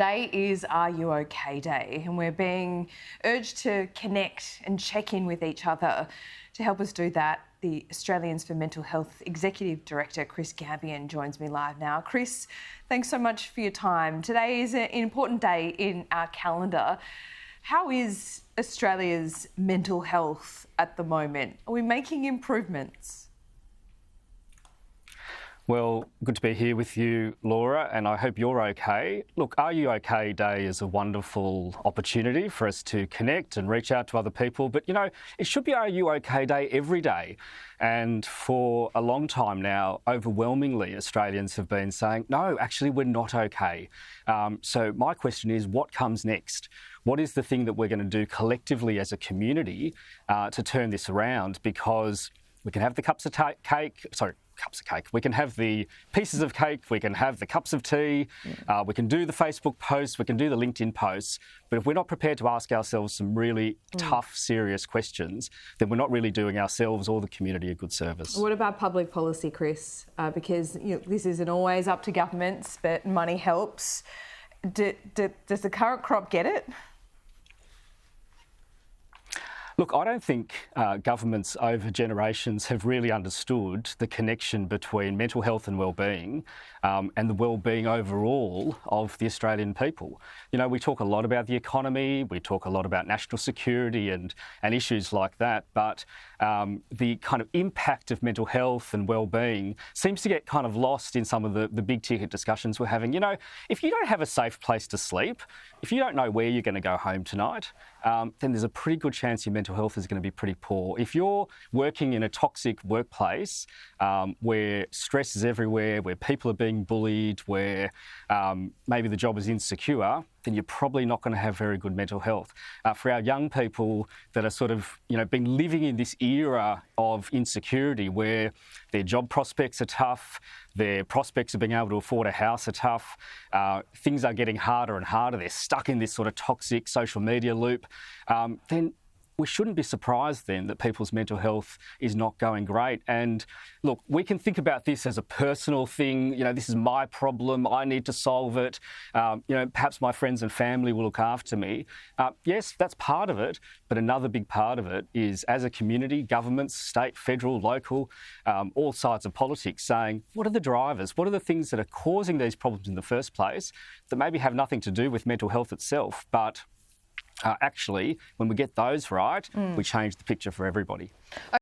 Today is Are You OK Day, and we're being urged to connect and check in with each other. To help us do that, the Australians for Mental Health Executive Director, Chris Gambian, joins me live now. Chris, thanks so much for your time. Today is an important day in our calendar. How is Australia's mental health at the moment? Are we making improvements? Well, good to be here with you, Laura, and I hope you're okay. Look, Are You OK Day is a wonderful opportunity for us to connect and reach out to other people. But, you know, it should be Are You OK Day every day. And for a long time now, overwhelmingly, Australians have been saying, no, actually, we're not okay. So my question is, what comes next? What is the thing that we're going to do collectively as a community to turn this around? Because we can have the cups of cake. We can have the pieces of cake, we can have the cups of tea, we can do the Facebook posts, we can do the LinkedIn posts, but if we're not prepared to ask ourselves some really tough, serious questions, then we're not really doing ourselves or the community a good service. What about public policy, Chris? Because this isn't always up to governments, but money helps. Does the current crop get it? Look, I don't think governments over generations have really understood the connection between mental health and wellbeing and the wellbeing overall of the Australian people. You know, we talk a lot about the economy, we talk a lot about national security and issues like that, but the kind of impact of mental health and wellbeing seems to get kind of lost in some of the big ticket discussions we're having. You know, if you don't have a safe place to sleep, if you don't know where you're going to go home tonight, then there's a pretty good chance your mental health is going to be pretty poor. If you're working in a toxic workplace where stress is everywhere, where people are being bullied, where maybe the job is insecure, then you're probably not going to have very good mental health. For our young people that are sort of, you know, been living in this era of insecurity where their job prospects are tough, their prospects of being able to afford a house are tough, things are getting harder and harder, they're stuck in this sort of toxic social media loop, then we shouldn't be surprised then that people's mental health is not going great. And look, we can think about this as a personal thing. You know, this is my problem. I need to solve it. You know, perhaps my friends and family will look after me. Yes, that's part of it. But another big part of it is as a community, governments, state, federal, local, all sides of politics saying, what are the drivers? What are the things that are causing these problems in the first place that maybe have nothing to do with mental health itself, but actually, when we get those right, we change the picture for everybody.